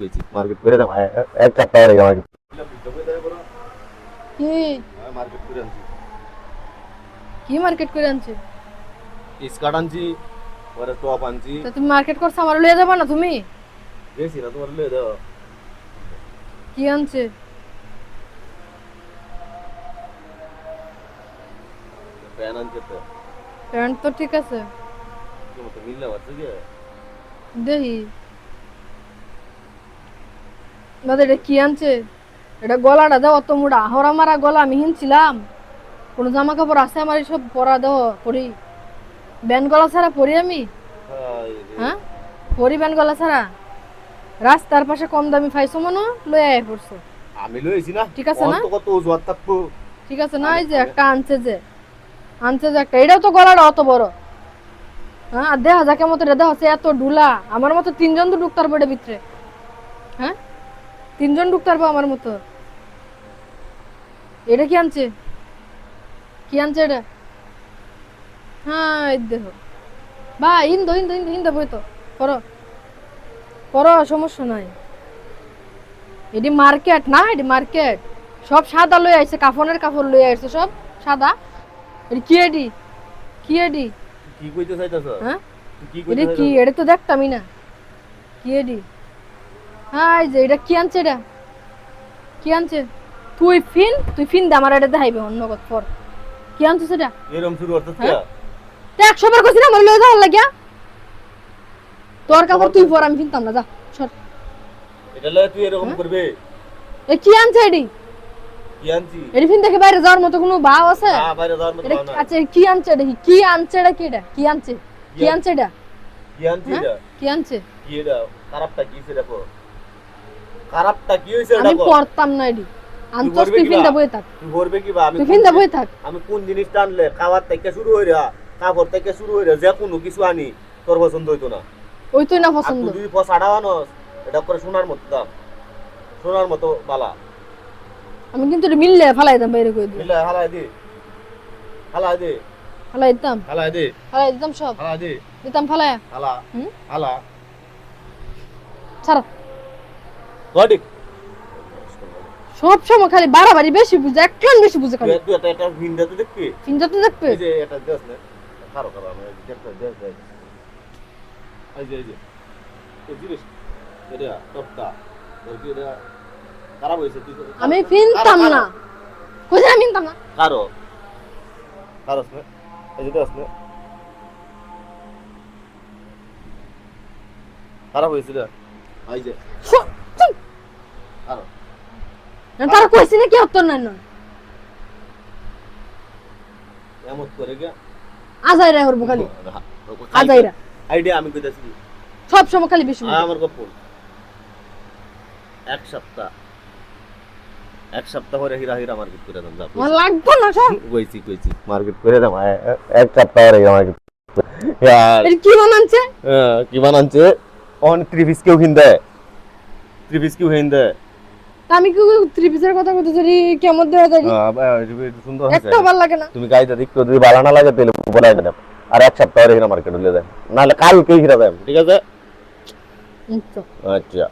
Market করে দাও এক সপ্তাহ হয়ে গেল কি মার্কেট করে আনছি কি মার্কেট করে আনছে? স্কার্ট আনছি পরে টপ আনছি তা তুমি মার্কেট করছো, আমার লয়ে যাবা না তুমি? গেছি না তোমার লয়ে দাও কি আনছে? প্যান আনছে তো প্যান্ট তো ঠিক আছে, তোমার তো মিললে পারছে কি দেখি দাদা এটা কি আনছে? এটা গলাটা দাও, অত মোটা হরা মারা গলা আমি হিনছিলাম। কোনো জামা কাপড় আছে আমার সব পরা দাও পরি? ব্যান গলা ছাড়া পরি আমি? হ্যাঁ পরি ব্যান গলা ছাড়া? রাস্তার পাশে কম দামি পাইছো মনে লয়ে আয় পড়ছো। আমি লইছি না ঠিক আছে না? কত ওজোয়ার থাকবো ঠিক আছে না? এই যে একটা আনছে যে একটা, এটাও তো গলাটা অত বড়। হ্যাঁ আর দেখা যাকে মতো রেদা হচ্ছে এত ডুলা, আমার মতো তিনজন তো ঢুকতে পারবো এটার ভিতরে। হ্যাঁ তিনজন ঢুকতে পারবো আমার মতো। এটা কি আনছে? কি আনছে এটা? হ্যাঁ এই দেখো ভাই, ইন্দো ইন্দো ইন্দো ইন্দো বই তো করো করো, সমস্যা নাই। এটি মার্কেট না, এটি মার্কেট। সব সাদা লই আইছে, কাফনের কাপড় লই আইছে সব সাদা। এটি কি এটি? কি এটি? কি কইতে চাইতাছ হ্যাঁ কি এটি কি? এটা তো দেখতামই না। কি এটি? হ্যাঁ এই যে এটা কি আনছে? এটা কি আনছে? তুই ফিন দে আমার, এটা দেখাইবে অন্য কত পর। কি আনছে সেটা? এরকম শুরু করতেছ কি হ্যাঁ? তো 100 বার কইছি না আমার লয়ে যাওয়ার লাগিয়া। তোর কাপড় তুই পর, আমি ফিনতাম না, যা সর। এটা লয়ে তুই এরকম করবে এ কি আনছে এটি? কি আনছি এটি ফিন দেখে বাইরে যাওয়ার মতো কোনো ভাব আছে? হ্যাঁ বাইরে যাওয়ার মতো এটা ভাব নাই। আচ্ছা কি আনছে? এটা কি আনছে? এটা কি? এটা কি আনছে? কি আনছে এটা? কি আনছি হ্যাঁ? এটা কি আনছে? কি এটা খারাপটা কি হইছে দেখো খারাপটা কি হইছে আমি দেখো পড়তাম না এটি। আনছস করবে তুই কি ফিন বা? দা বই থাক, তুই করবে কি বা আমি তুই কোন ফিন দা বই জিনিস- থাক। আমি কোন জিনিস টানলে খাবার থেকে শুরু হইরা কাপড় থেকে শুরু হইরা যে কোনো কিছু আনি তোর পছন্দ হইতো না ওই তুই না আর পছন্দ। তুই যদি পছাড়া আনস এটা করে সোনার মতো দাম সোনার মতো বালা আমি কিন্তু এটা মিললে ফালাই দাম বাইরে কই দিই। মিলে হালাই দে হালাই দে ফালাই দিতাম, হালাই দে ফালাই দিতাম সব হালাই দে দিতাম ফালাই। হালা হুম হালা ছাড়া গডিক সব সময় খালি বাড়াবাড়ি বেশি বুঝে, একটু বেশি বুঝে খালি। তুই এটা ভিন্ডা তো দেখবি ফিনটা তো দেখবে। এই যে এটা দেখ না খারো খারো আমি দেখতে দেখ দেখ এই যে এই জিনিস এটা টপটা তোর কি এটা খারাপ হইছে তুই আমি ফিনতাম না, কোথায় আমি ফিনতাম না। খারো খারোস না এই যে দেখ না খারাপ হইছে না এই যে খারো তার কইছি না কি হতো না না এমন করে গিয়া আজাইরা করবো খালি, আজাইরা আইডিয়া আমি কইতাছি সব সময় খালি বেশি বুঝে। আমার গপ্প এক সপ্তাহ পরে হীরা হীরা মার্কেট করে দাম যা আমার লাগবে না সব। কইছি মার্কেট করে দাম এক সপ্তাহ পরে হীরা মার্কেট यार এটা কি বানানছে? কি বানানছে অন 3 পিস কেউ কিনতে 3 পিস কেউ কিনতে তা আমি কি থ্রি পিসের কথা কইতে জানি, কেমন দেওয়া যায় সুন্দর একটা ভালো লাগে না। তুমি গাইতে দেখতো যদি ভালো না লাগে তাহলে বলাই দেব আর এক সপ্তাহ পরে হীরা মার্কেট হলে দেন নাহলে কালকেই হীরা দেব ঠিক আছে আচ্ছা আচ্ছা